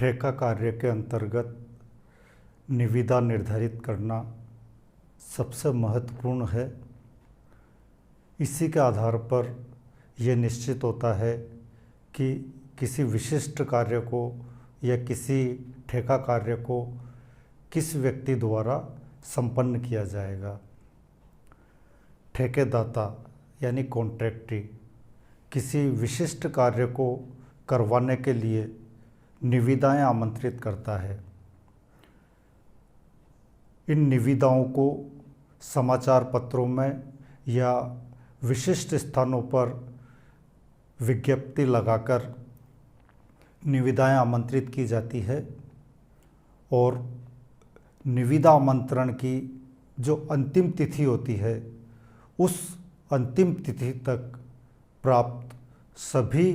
ठेका कार्य के अंतर्गत निविदा निर्धारित करना सबसे महत्वपूर्ण है। इसी के आधार पर यह निश्चित होता है कि किसी विशिष्ट कार्य को या किसी ठेका कार्य को किस व्यक्ति द्वारा संपन्न किया जाएगा। ठेकेदाता यानी कॉन्ट्रैक्टी किसी विशिष्ट कार्य को करवाने के लिए निविदाएं आमंत्रित करता है। इन निविदाओं को समाचार पत्रों में या विशिष्ट स्थानों पर विज्ञप्ति लगाकर निविदाएं आमंत्रित की जाती है और निविदा आमंत्रण की जो अंतिम तिथि होती है उस अंतिम तिथि तक प्राप्त सभी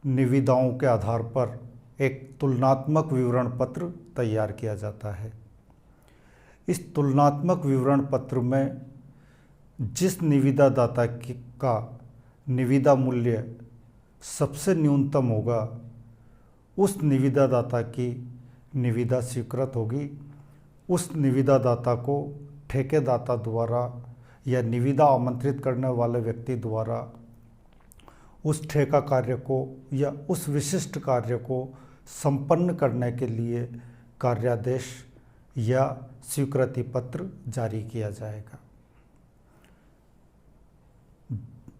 निविदाओं के आधार पर एक तुलनात्मक विवरण पत्र तैयार किया जाता है। इस तुलनात्मक विवरण पत्र में जिस निविदादाता का निविदा मूल्य सबसे न्यूनतम होगा उस निविदादाता की निविदा स्वीकृत होगी। उस निविदादाता को ठेकेदाता द्वारा या निविदा आमंत्रित करने वाले व्यक्ति द्वारा उस ठेका कार्य को या उस विशिष्ट कार्य को संपन्न करने के लिए कार्यादेश या स्वीकृति पत्र जारी किया जाएगा।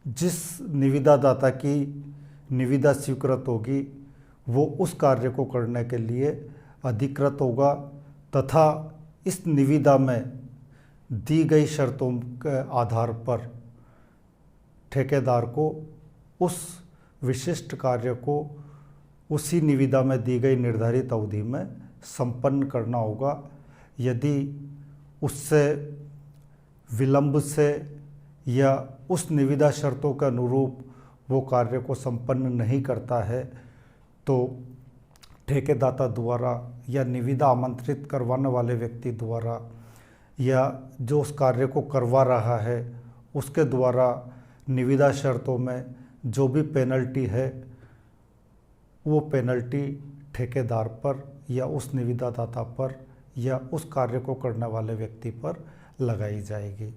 जिस निविदादाता की निविदा स्वीकृत होगी वो उस कार्य को करने के लिए अधिकृत होगा तथा इस निविदा में दी गई शर्तों के आधार पर ठेकेदार को उस विशिष्ट कार्य को उसी निविदा में दी गई निर्धारित अवधि में संपन्न करना होगा। यदि उससे विलंब से या उस निविदा शर्तों के अनुरूप वो कार्य को संपन्न नहीं करता है तो ठेकेदाता द्वारा या निविदा आमंत्रित करवाने वाले व्यक्ति द्वारा या जो उस कार्य को करवा रहा है उसके द्वारा निविदा शर्तों में जो भी पेनल्टी है वो पेनल्टी ठेकेदार पर या उस निविदादाता पर या उस कार्य को करने वाले व्यक्ति पर लगाई जाएगी।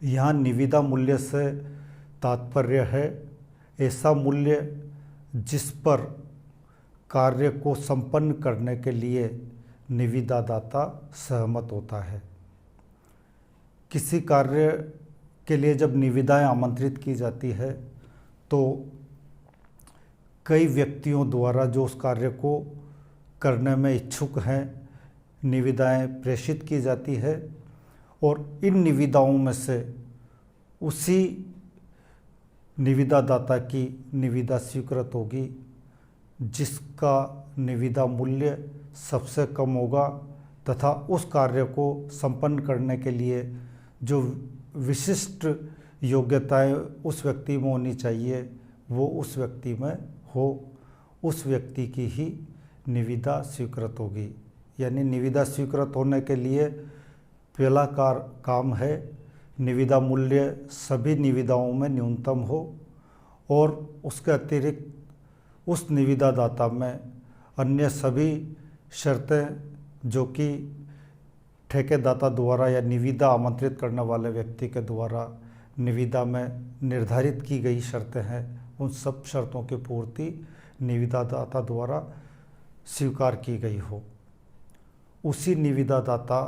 यहाँ निविदा मूल्य से तात्पर्य है ऐसा मूल्य जिस पर कार्य को संपन्न करने के लिए निविदादाता सहमत होता है। किसी कार्य के लिए जब निविदाएं आमंत्रित की जाती है तो कई व्यक्तियों द्वारा जो उस कार्य को करने में इच्छुक हैं निविदाएं प्रेषित की जाती है और इन निविदाओं में से उसी निविदादाता की निविदा स्वीकृत होगी जिसका निविदा मूल्य सबसे कम होगा तथा उस कार्य को संपन्न करने के लिए जो विशिष्ट योग्यताएं उस व्यक्ति में होनी चाहिए वो उस व्यक्ति में हो, उस व्यक्ति की ही निविदा स्वीकृत होगी। यानी निविदा स्वीकृत होने के लिए पहला काम है निविदा मूल्य सभी निविदाओं में न्यूनतम हो और उसके अतिरिक्त उस निविदादाता में अन्य सभी शर्तें जो कि ठेकेदाता द्वारा या निविदा आमंत्रित करने वाले व्यक्ति के द्वारा निविदा में निर्धारित की गई शर्तें हैं उन सब शर्तों की पूर्ति निविदादाता द्वारा स्वीकार की गई हो, उसी निविदादाता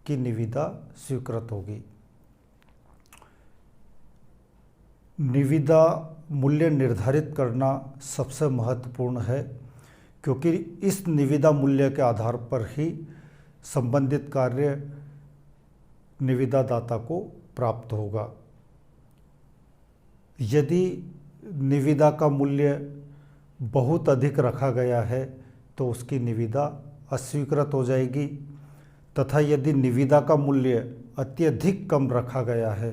की निविदा स्वीकृत होगी। निविदा मूल्य निर्धारित करना सबसे महत्वपूर्ण है क्योंकि इस निविदा मूल्य के आधार पर ही संबंधित कार्य निविदादाता को प्राप्त होगा। यदि निविदा का मूल्य बहुत अधिक रखा गया है तो उसकी निविदा अस्वीकृत हो जाएगी तथा यदि निविदा का मूल्य अत्यधिक कम रखा गया है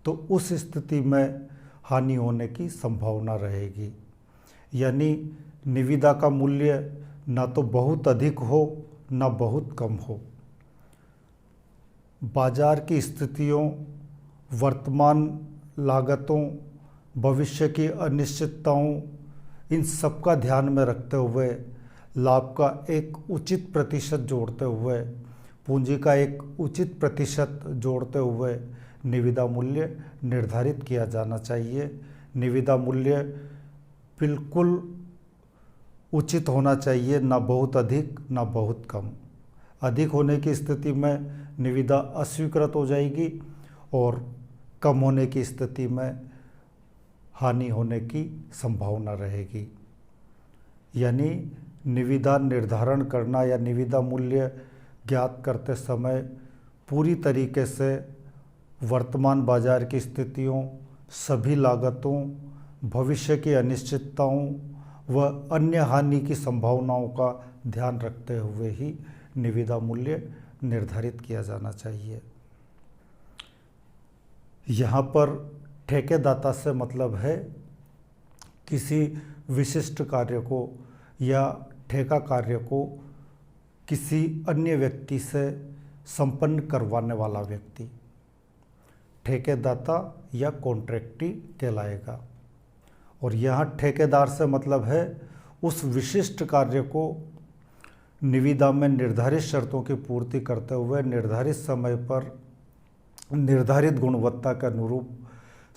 तो उस स्थिति में हानि होने की संभावना रहेगी। यानी निविदा का मूल्य ना तो बहुत अधिक हो ना बहुत कम हो। बाजार की स्थितियों, वर्तमान लागतों, भविष्य की अनिश्चितताओं इन सब का ध्यान में रखते हुए लाभ का एक उचित प्रतिशत जोड़ते हुए, पूंजी का एक उचित प्रतिशत जोड़ते हुए निविदा मूल्य निर्धारित किया जाना चाहिए। निविदा मूल्य बिल्कुल उचित होना चाहिए, ना बहुत अधिक ना बहुत कम। अधिक होने की स्थिति में निविदा अस्वीकृत हो जाएगी और कम होने की स्थिति में हानि होने की संभावना रहेगी। यानी निविदा निर्धारण करना या निविदा मूल्य ज्ञात करते समय पूरी तरीके से वर्तमान बाजार की स्थितियों, सभी लागतों, भविष्य की अनिश्चितताओं व अन्य हानि की संभावनाओं का ध्यान रखते हुए ही निविदा मूल्य निर्धारित किया जाना चाहिए। यहाँ पर ठेकेदाता से मतलब है किसी विशिष्ट कार्य को या ठेका कार्य को किसी अन्य व्यक्ति से संपन्न करवाने वाला व्यक्ति ठेकेदाता या कॉन्ट्रैक्टी कहलाएगा। और यहाँ ठेकेदार से मतलब है उस विशिष्ट कार्य को निविदा में निर्धारित शर्तों की पूर्ति करते हुए निर्धारित समय पर निर्धारित गुणवत्ता के अनुरूप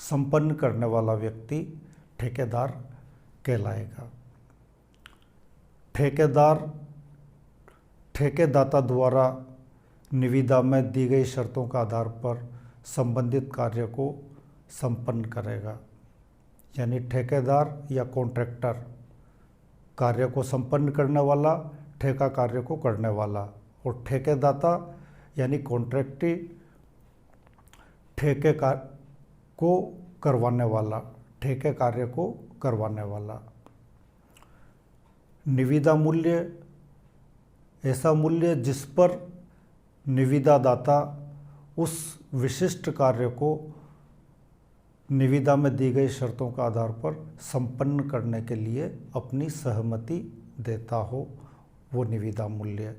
संपन्न करने वाला व्यक्ति ठेकेदार कहलाएगा। ठेकेदाता द्वारा निविदा में दी गई शर्तों के आधार पर संबंधित कार्य को संपन्न करेगा। यानी ठेकेदार या कॉन्ट्रैक्टर कार्य को संपन्न करने वाला, ठेका कार्य को करने वाला, और ठेकेदाता यानी कॉन्ट्रैक्टी ठेके को करवाने वाला, ठेके कार्य को करवाने वाला। निविदा मूल्य ऐसा मूल्य जिस पर निविदादाता उस विशिष्ट कार्य को निविदा में दी गई शर्तों के आधार पर संपन्न करने के लिए अपनी सहमति देता हो, वो निविदा मूल्य।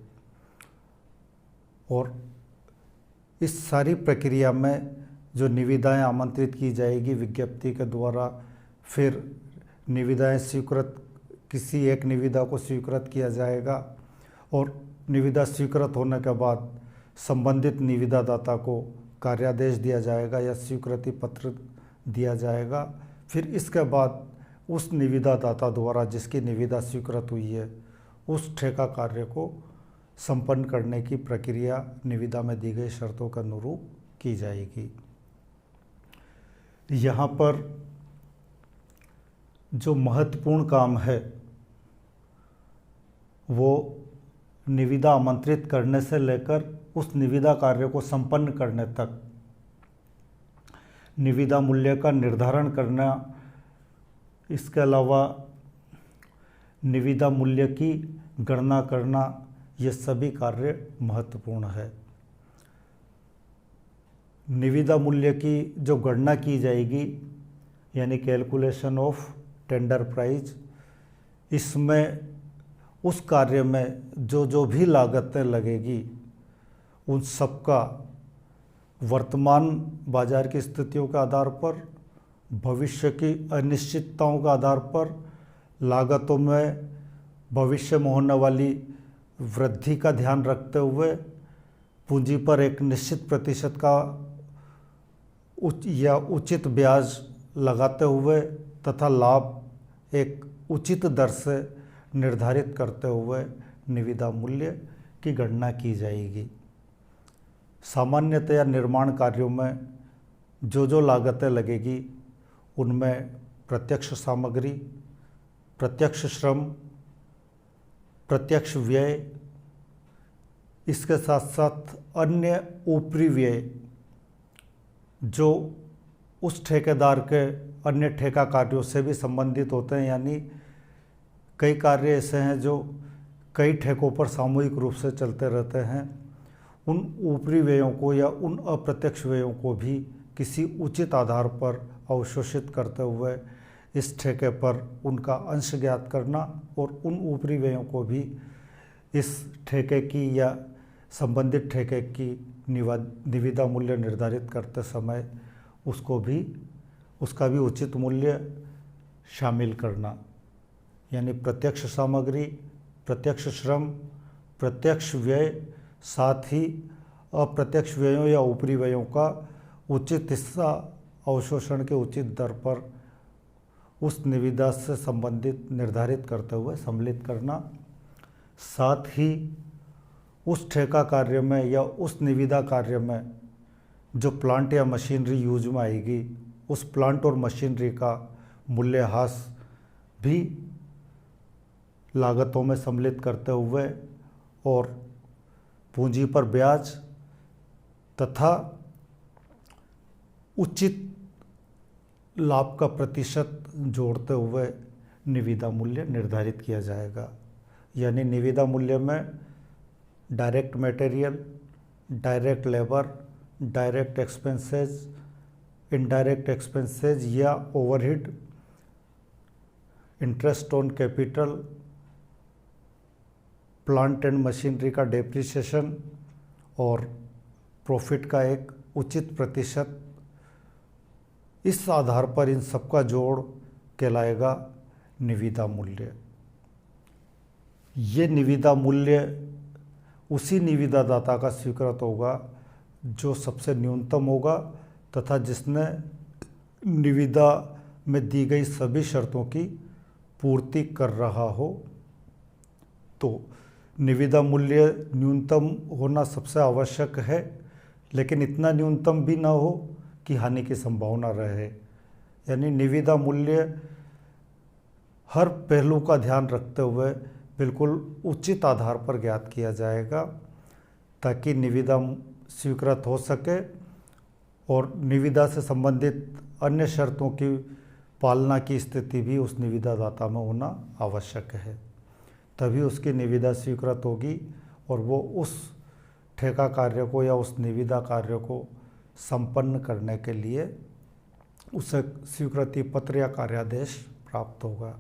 और इस सारी प्रक्रिया में जो निविदाएं आमंत्रित की जाएगी विज्ञप्ति के द्वारा, फिर निविदाएं स्वीकृत, किसी एक निविदा को स्वीकृत किया जाएगा और निविदा स्वीकृत होने के बाद संबंधित निविदादाता को कार्यादेश दिया जाएगा या स्वीकृति पत्र दिया जाएगा। फिर इसके बाद उस निविदादाता द्वारा जिसकी निविदा स्वीकृत हुई है उस ठेका कार्य को संपन्न करने की प्रक्रिया निविदा में दी गई शर्तों के अनुरूप की जाएगी। यहाँ पर जो महत्वपूर्ण काम है वो निविदा आमंत्रित करने से लेकर उस निविदा कार्य को संपन्न करने तक निविदा मूल्य का निर्धारण करना, इसके अलावा निविदा मूल्य की गणना करना, ये सभी कार्य महत्वपूर्ण है। निविदा मूल्य की जो गणना की जाएगी यानी कैलकुलेशन ऑफ टेंडर प्राइस, इसमें उस कार्य में जो भी लागतें लगेगी उन सब का वर्तमान बाजार की स्थितियों के आधार पर, भविष्य की अनिश्चितताओं के आधार पर, लागतों में भविष्य में होने वाली वृद्धि का ध्यान रखते हुए, पूंजी पर एक निश्चित प्रतिशत का या उचित ब्याज लगाते हुए तथा लाभ एक उचित दर से निर्धारित करते हुए निविदा मूल्य की गणना की जाएगी। सामान्यतया निर्माण कार्यों में जो लागतें लगेगी उनमें प्रत्यक्ष सामग्री, प्रत्यक्ष श्रम, प्रत्यक्ष व्यय, इसके साथ साथ अन्य ऊपरी व्यय जो उस ठेकेदार के अन्य ठेका कार्यों से भी संबंधित होते हैं। यानी कई कार्य ऐसे हैं जो कई ठेकों पर सामूहिक रूप से चलते रहते हैं। उन ऊपरी व्ययों को या उन अप्रत्यक्ष व्ययों को भी किसी उचित आधार पर अवशोषित करते हुए इस ठेके पर उनका अंश ज्ञात करना और उन ऊपरी व्ययों को भी इस ठेके की या संबंधित ठेके की निविदा मूल्य निर्धारित करते समय उसका भी उचित मूल्य शामिल करना, यानी प्रत्यक्ष सामग्री, प्रत्यक्ष श्रम, प्रत्यक्ष व्यय, साथ ही अप्रत्यक्ष व्ययों या ऊपरी व्ययों का उचित हिस्सा अवशोषण के उचित दर पर उस निविदा से संबंधित निर्धारित करते हुए सम्मिलित करना। साथ ही उस ठेका कार्य में या उस निविदा कार्य में जो प्लांट या मशीनरी यूज में आएगी, उस प्लांट और मशीनरी का मूल्यह्रास भी लागतों में सम्मिलित करते हुए और पूंजी पर ब्याज तथा उचित लाभ का प्रतिशत जोड़ते हुए निविदा मूल्य निर्धारित किया जाएगा। यानी निविदा मूल्य में direct material, direct labour, direct expenses, indirect expenses या overhead, interest on capital, plant and machinery का डेप्रिसिएशन और प्रॉफिट का एक उचित प्रतिशत, इस आधार पर इन सबका जोड़ कहलाएगा निविदा मूल्य। ये निविदा मूल्य उसी निविदादाता का स्वीकृत होगा जो सबसे न्यूनतम होगा तथा जिसने निविदा में दी गई सभी शर्तों की पूर्ति कर रहा हो। तो निविदा मूल्य न्यूनतम होना सबसे आवश्यक है, लेकिन इतना न्यूनतम भी ना हो कि हानि की संभावना रहे। यानी निविदा मूल्य हर पहलू का ध्यान रखते हुए बिल्कुल उचित आधार पर ज्ञात किया जाएगा ताकि निविदा स्वीकृत हो सके और निविदा से संबंधित अन्य शर्तों की पालना की स्थिति भी उस निविदादाता में होना आवश्यक है। तभी उसकी निविदा स्वीकृत होगी और वो उस ठेका कार्य को या उस निविदा कार्य को संपन्न करने के लिए उसे स्वीकृति पत्र या कार्यादेश प्राप्त होगा।